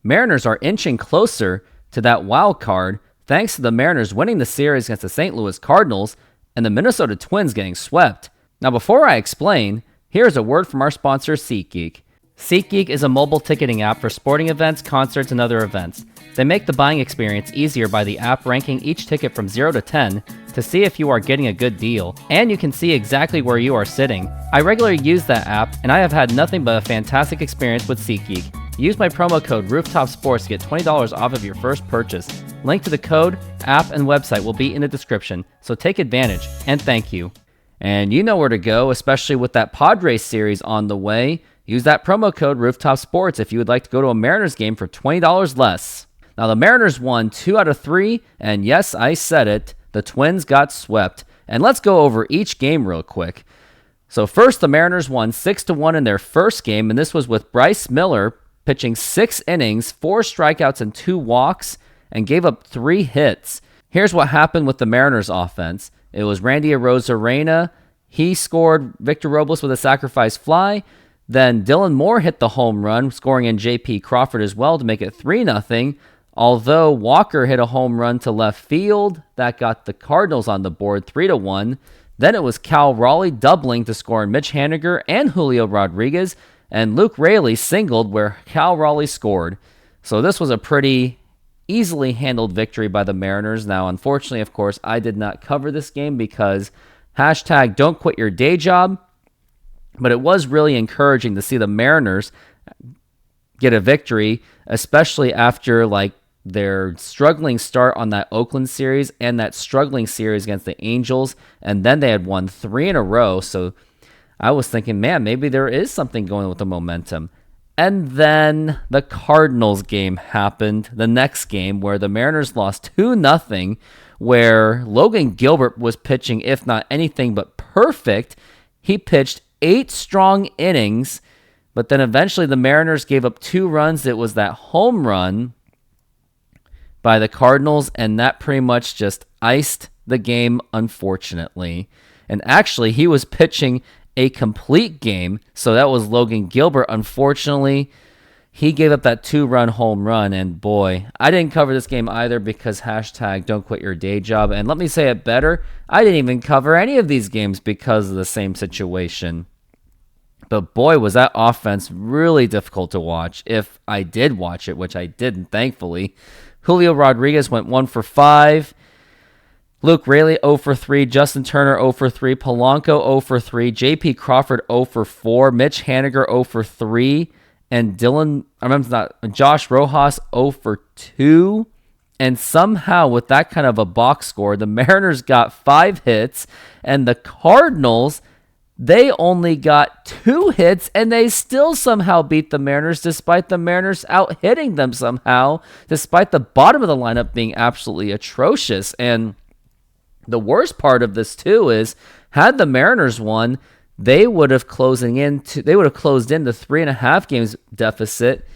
Mariners are inching closer to that wild card thanks to the Mariners winning the series against the St. Louis Cardinals and the Minnesota Twins getting swept. Now, before I explain, here's a word from our sponsor, SeatGeek. SeatGeek is a mobile ticketing app for sporting events, concerts, and other events. They make the buying experience easier by the app ranking each ticket from 0 to 10 to see if you are getting a good deal, and you can see exactly where you are sitting. I regularly use that app, and I have had nothing but a fantastic experience with SeatGeek. Use my promo code RoofTopSports to get $20 off of your first purchase. Link to the code, app, and website will be in the description, so take advantage, and thank you. And you know where to go, especially with that Padres series on the way. Use that promo code RoofTopSports if you would like to go to a Mariners game for $20 less. Now, the Mariners won 2 out of 3, and yes, I said it, the Twins got swept. And let's go over each game real quick. So first, the Mariners won 6-1 in their first game, and this was with Bryce Miller pitching 6 innings, 4 strikeouts, and 2 walks, and gave up 3 hits. Here's what happened with the Mariners offense. It was Randy Arozarena. He scored Victor Robles with a sacrifice fly. Then Dylan Moore hit the home run, scoring in J.P. Crawford as well to make it 3-0. Although Walker hit a home run to left field, that got the Cardinals on the board 3-1. Then it was Cal Raleigh doubling to score in Mitch Haniger and Julio Rodriguez, and Luke Raley singled where Cal Raleigh scored. So this was a pretty easily handled victory by the Mariners. Now, unfortunately, of course, I did not cover this game because hashtag don't quit your day job. But it was really encouraging to see the Mariners get a victory, especially after their struggling start on that Oakland series and that struggling series against the Angels. And then they had won 3 in a row. So I was thinking, man, maybe there is something going with the momentum. And then the Cardinals game happened, the next game, where the Mariners lost 2-0, where Logan Gilbert was pitching, if not anything but perfect. He pitched 8 strong innings, but then eventually the Mariners gave up 2 runs. It was that home run by the Cardinals, and that pretty much just iced the game, unfortunately. And actually, he was pitching a complete game, so that was Logan Gilbert. Unfortunately, he gave up that 2-run home run, and boy, I didn't cover this game either because hashtag don't quit your day job. And let me say it better, I didn't even cover any of these games because of the same situation. But boy, was that offense really difficult to watch, if I did watch it, which I didn't, thankfully. Julio Rodriguez went 1 for 5. Luke Raley 0 for 3. Justin Turner 0 for 3. Polanco 0 for 3. J.P. Crawford 0 for 4. Mitch Haniger 0 for 3. And Josh Rojas 0 for 2. And somehow, with that kind of a box score, the Mariners got 5 hits, and the Cardinals, they only got 2 hits, and they still somehow beat the Mariners, despite the Mariners out-hitting them somehow, despite the bottom of the lineup being absolutely atrocious. And the worst part of this, too, is had the Mariners won, they would have closed in the 3.5 games deficit,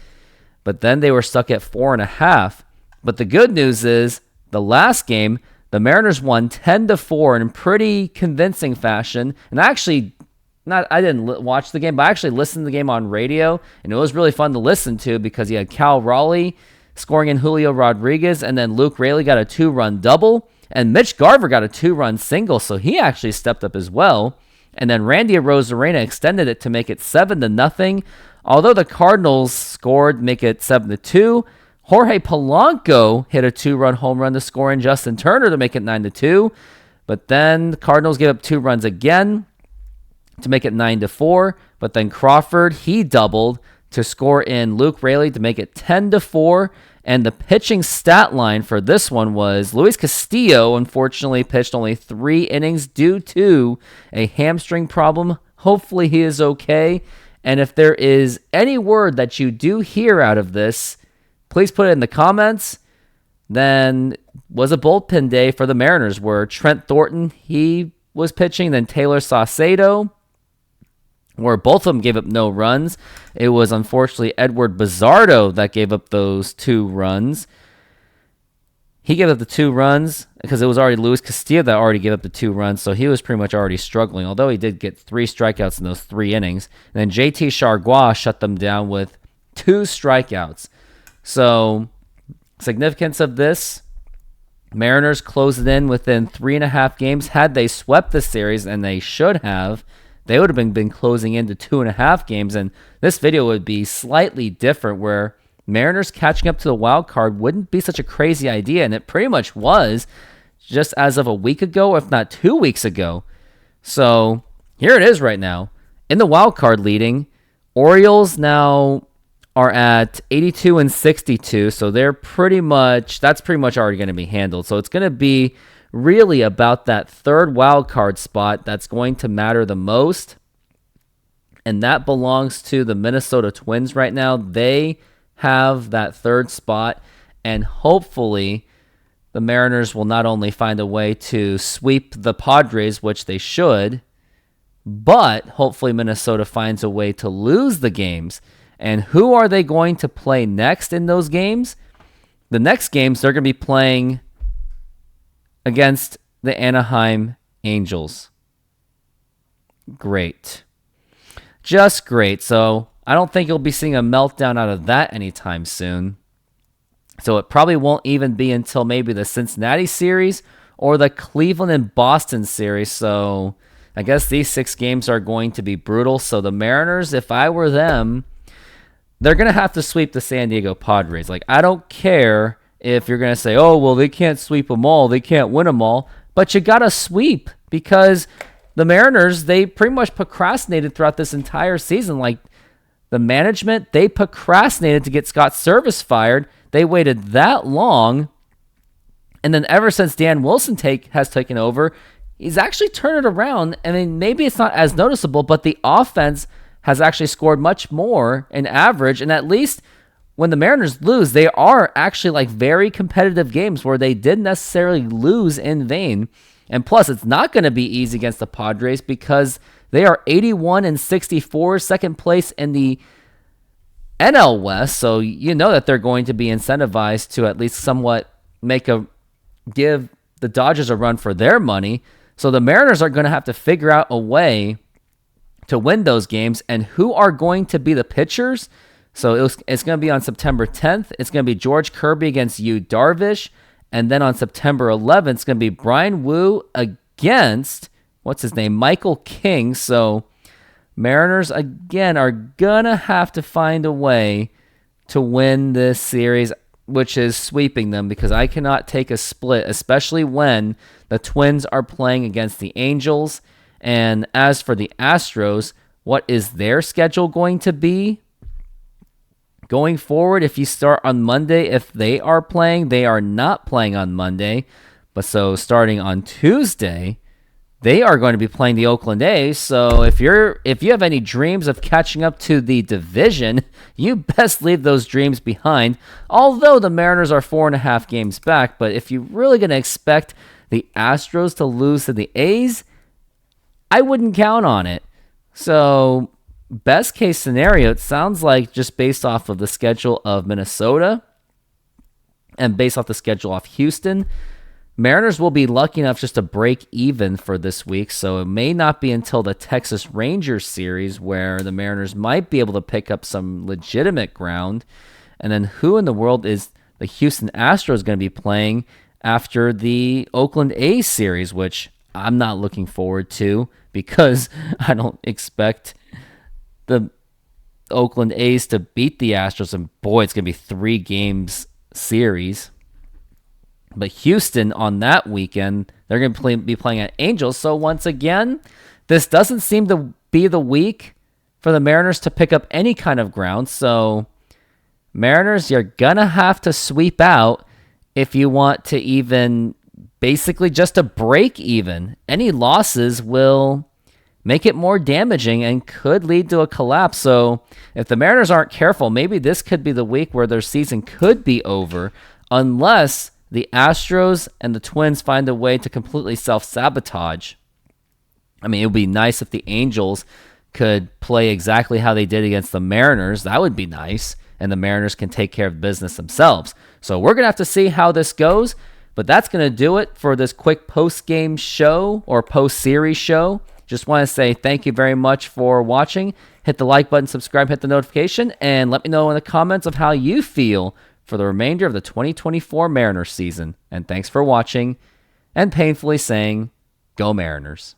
but then they were stuck at 4.5. But the good news is, the last game, the Mariners won 10-4 in pretty convincing fashion. And I didn't watch the game, but I actually listened to the game on radio, and it was really fun to listen to because you had Cal Raleigh scoring in Julio Rodriguez, and then Luke Raley got a 2-run double, and Mitch Garver got a 2-run single, so he actually stepped up as well. And then Randy Arozarena extended it to make it 7-0. Although the Cardinals scored, make it 7-2. Jorge Polanco hit a 2-run home run to score in Justin Turner to make it 9-2. But then the Cardinals gave up 2 runs again to make it 9-4. But then Crawford, he doubled to score in Luke Raley to make it 10-4. And the pitching stat line for this one was Luis Castillo, unfortunately, pitched only 3 innings due to a hamstring problem. Hopefully he is okay. And if there is any word that you do hear out of this, please put it in the comments. Then was a bullpen day for the Mariners where Trent Thornton, he was pitching, then Taylor Saucedo, where both of them gave up no runs. It was unfortunately Edward Bizardo that gave up those 2 runs. He gave up the 2 runs because it was already Luis Castillo that already gave up the 2 runs, so he was pretty much already struggling, although he did get 3 strikeouts in those 3 innings. And then JT Chargois shut them down with 2 strikeouts. So, significance of this, Mariners closed it in within 3.5 games. Had they swept the series, and they should have, they would have been closing into 2.5 games, and this video would be slightly different, where Mariners catching up to the wild card wouldn't be such a crazy idea, and it pretty much was just as of a week ago, if not 2 weeks ago. So here it is right now. In the wild card leading, Orioles now are at 82 and 62, so that's pretty much already going to be handled. So it's going to be really about that third wild card spot that's going to matter the most, and that belongs to the Minnesota Twins right now. They have that third spot, and hopefully the Mariners will not only find a way to sweep the Padres, which they should, but hopefully Minnesota finds a way to lose the games. And who are they going to play next in those games? The next games, they're going to be playing against the Anaheim Angels. Great. Just great. So I don't think you'll be seeing a meltdown out of that anytime soon. So it probably won't even be until maybe the Cincinnati series or the Cleveland and Boston series. So I guess these 6 games are going to be brutal. So the Mariners, if I were them, they're going to have to sweep the San Diego Padres. Like, I don't care if you're going to say, oh, well, they can't sweep them all, they can't win them all, but you got to sweep, because the Mariners, they pretty much procrastinated throughout this entire season. Like, the management, they procrastinated to get Scott Service fired. They waited that long, and then ever since Dan Wilson has taken over, he's actually turned it around. I mean, maybe it's not as noticeable, but the offense has actually scored much more in average, and at least when the Mariners lose, they are actually like very competitive games where they didn't necessarily lose in vain. And plus, it's not going to be easy against the Padres, because they are 81 and 64, second place in the NL West, so you know that they're going to be incentivized to at least somewhat give the Dodgers a run for their money. So the Mariners are going to have to figure out a way to win those games. And who are going to be the pitchers? So it's going to be on September 10th. It's going to be George Kirby against Yu Darvish. And then on September 11th, it's going to be Brian Wu against, Michael King. So Mariners, again, are going to have to find a way to win this series, which is sweeping them, because I cannot take a split, especially when the Twins are playing against the Angels. And as for the Astros, what is their schedule going to be going forward? If you start on Monday, if they are playing, they are not playing on Monday. But so starting on Tuesday, they are going to be playing the Oakland A's. So if you have any dreams of catching up to the division, you best leave those dreams behind. Although the Mariners are 4.5 games back, but if you're really going to expect the Astros to lose to the A's, I wouldn't count on it. So best case scenario, it sounds like, just based off of the schedule of Minnesota and based off the schedule of Houston, Mariners will be lucky enough just to break even for this week. So it may not be until the Texas Rangers series where the Mariners might be able to pick up some legitimate ground. And then who in the world is the Houston Astros going to be playing after the Oakland A's series, which I'm not looking forward to, because I don't expect the Oakland A's to beat the Astros. And boy, it's going to be 3 games series. But Houston on that weekend, they're going to be playing at Angels. So once again, this doesn't seem to be the week for the Mariners to pick up any kind of ground. So Mariners, you're going to have to sweep out if you want to even basically just to break even. Any losses will make it more damaging and could lead to a collapse. So if the Mariners aren't careful, maybe this could be the week where their season could be over, unless the Astros and the Twins find a way to completely self-sabotage. I mean, it would be nice if the Angels could play exactly how they did against the Mariners. That would be nice, and the Mariners can take care of business themselves. So we're going to have to see how this goes, but that's going to do it for this quick post-game show or post-series show. Just want to say thank you very much for watching. Hit the like button, subscribe, hit the notification, and let me know in the comments of how you feel for the remainder of the 2024 Mariners season. And thanks for watching and painfully saying, Go Mariners.